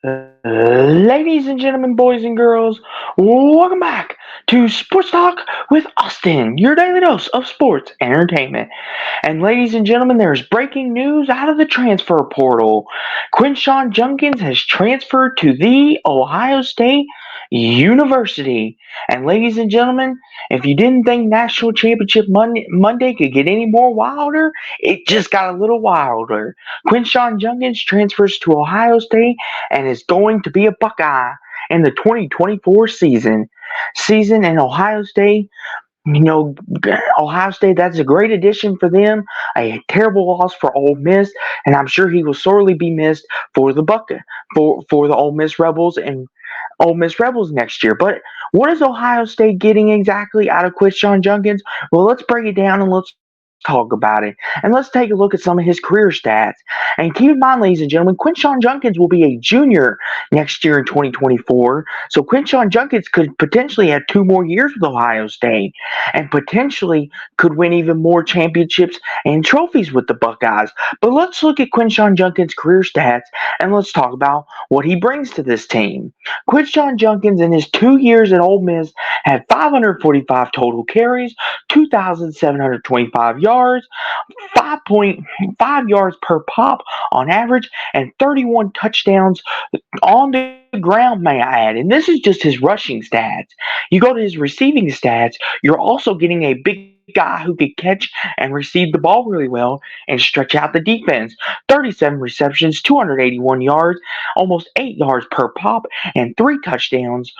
Ladies and gentlemen, boys and girls, welcome back to Sports Talk with Austin, your daily dose of sports and entertainment. And ladies and gentlemen, there's breaking news out of the transfer portal. Quinshon Judkins has transferred to the Ohio State University. And ladies and gentlemen, if you didn't think National Championship Monday could get any more wilder, it just got a little wilder. Quinshon Judkins transfers to Ohio State and is going to be a Buckeye in the 2024 season. Season in Ohio State, you know, Ohio State, that's a great addition for them. A terrible loss for Ole Miss, and I'm sure he will sorely be missed for the for the Ole Miss Rebels next year. But what is Ohio State getting exactly out of Quinshon Judkins? Well, let's break it down and let's talk about it. And let's take a look at some of his career stats. And keep in mind, ladies and gentlemen, Quinshon Judkins will be a junior next year in 2024. So Quinshon Judkins could potentially have 2 more years with Ohio State and potentially could win even more championships and trophies with the Buckeyes. But let's look at Quinshon Judkins' career stats and let's talk about what he brings to this team. Quinshon Judkins in his 2 years at Ole Miss had 545 total carries, 2,725 yards, 5.5 yards per pop on average, and 31 touchdowns on the ground, may I add. And this is just his rushing stats. You go to his receiving stats, you're also getting a big guy who can catch and receive the ball really well and stretch out the defense. 37 receptions, 281 yards, almost 8 yards per pop, and three touchdowns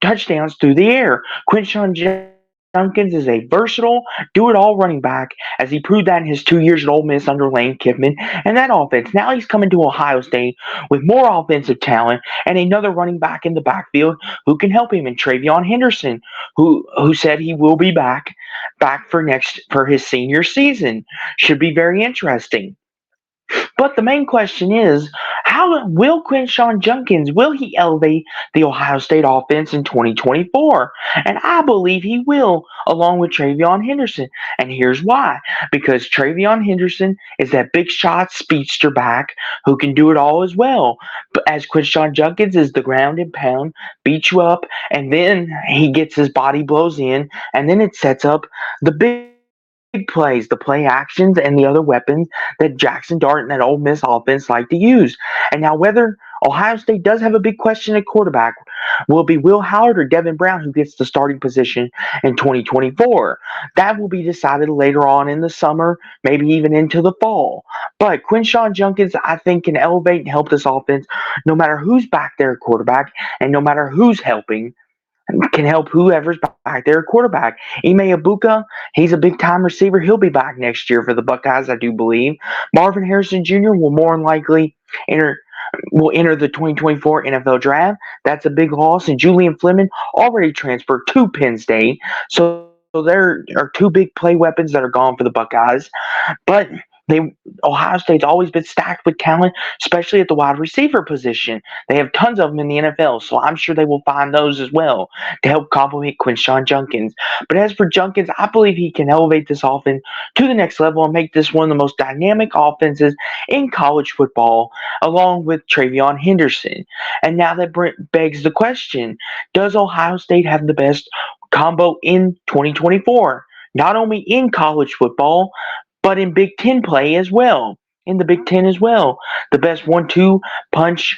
through the air. Quinshon Judkins is a versatile, do-it-all running back, as he proved that in his 2 years at Ole Miss under Lane Kiffin and that offense. Now he's coming to Ohio State with more offensive talent and another running back in the backfield who can help him, and Travion Henderson, who said he will be back for his senior season. Should be very interesting. But the main question is, how will Quinshon Judkins, will he elevate the Ohio State offense in 2024? And I believe he will, along with Travion Henderson. And here's why. Because Travion Henderson is that big shot speedster back who can do it all as well. But as Quinshon Judkins is the ground and pound, beat you up, and then he gets his body blows in, and then it sets up the big plays, the play actions, and the other weapons that Jackson Dart and that Ole Miss offense like to use. And now, whether Ohio State does have a big question at quarterback, will it be Will Howard or Devin Brown who gets the starting position in 2024? That will be decided later on in the summer, maybe even into the fall. But Quinshon Judkins, I think, can elevate and help this offense no matter who's back there at quarterback and no matter who's helping can help whoever's back there at quarterback. Ime Ibuka, he's a big time receiver. He'll be back next year for the Buckeyes, I do believe. Marvin Harrison Jr. will more than likely enter enter the 2024 NFL Draft. That's a big loss. And Julian Fleming already transferred to Penn State. So there are two big play weapons that are gone for the Buckeyes. But Ohio State's always been stacked with talent, especially at the wide receiver position. They have tons of them in the NFL, so I'm sure they will find those as well to help complement Quinshon Judkins. But as for Judkins, I believe he can elevate this offense to the next level and make this one of the most dynamic offenses in college football, along with Travion Henderson. And now that begs the question, does Ohio State have the best combo in 2024? Not only in college football, but in Big Ten play as well. In the Big Ten as well. The best 1-2 punch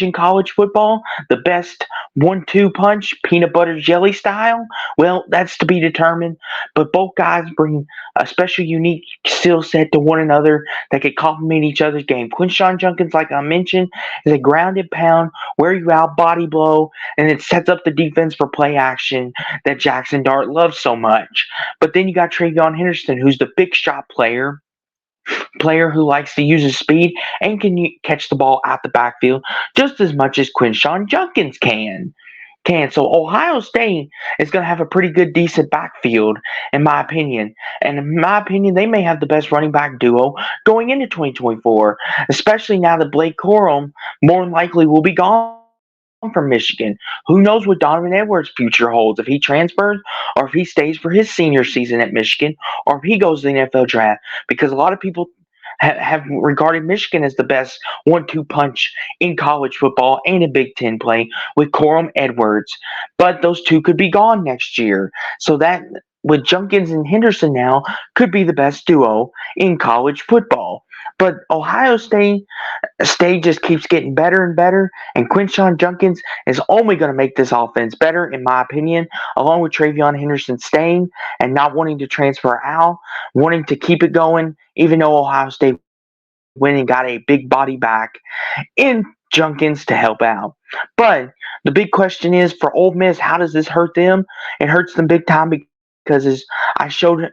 in college football, the best 1-2 punch, peanut butter jelly style. Well, that's to be determined. But both guys bring a special unique skill set to one another that can complement each other's game. Quinshon Judkins, like I mentioned, is a grounded pound, wear you out, body blow, and it sets up the defense for play action that Jackson Dart loves so much. But then you got Travion Henderson, who's the big shot player who likes to use his speed and can catch the ball out the backfield just as much as Quinshon Judkins can. So Ohio State is going to have a pretty good, decent backfield, in my opinion. And in my opinion, they may have the best running back duo going into 2024, especially now that Blake Corum more than likely will be gone from Michigan. Who knows what Donovan Edwards' future holds, if he transfers or if he stays for his senior season at Michigan or if he goes to the NFL draft. Because a lot of people have regarded Michigan as the best 1-2 punch in college football and in Big Ten play with Corum Edwards. But those two could be gone next year. So that with Judkins and Henderson now could be the best duo in college football. But Ohio State just keeps getting better and better, and Quinshon Judkins is only going to make this offense better, in my opinion, along with Travion Henderson staying and not wanting to transfer out, wanting to keep it going, even though Ohio State went and got a big body back in Judkins to help out. But the big question is for Ole Miss, how does this hurt them? It hurts them big time because as I showed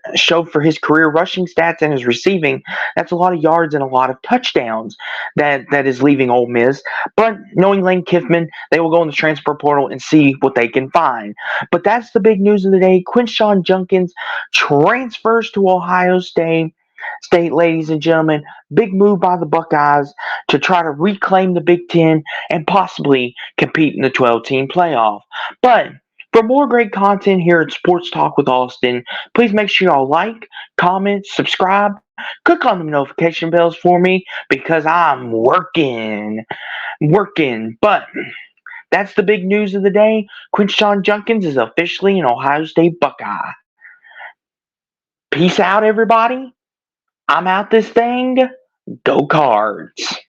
for his career rushing stats and his receiving, that's a lot of yards and a lot of touchdowns that is leaving Ole Miss. But knowing Lane Kiffman, they will go in the transfer portal and see what they can find. But that's the big news of the day. Quinshon Judkins transfers to Ohio State, ladies and gentlemen. Big move by the Buckeyes to try to reclaim the Big Ten and possibly compete in the 12-team playoff. But for more great content here at Sports Talk with Austin, please make sure y'all like, comment, subscribe, click on the notification bells for me because I'm working. But that's the big news of the day. Quinshon Judkins is officially an Ohio State Buckeye. Peace out, everybody. I'm out this thing. Go Cards.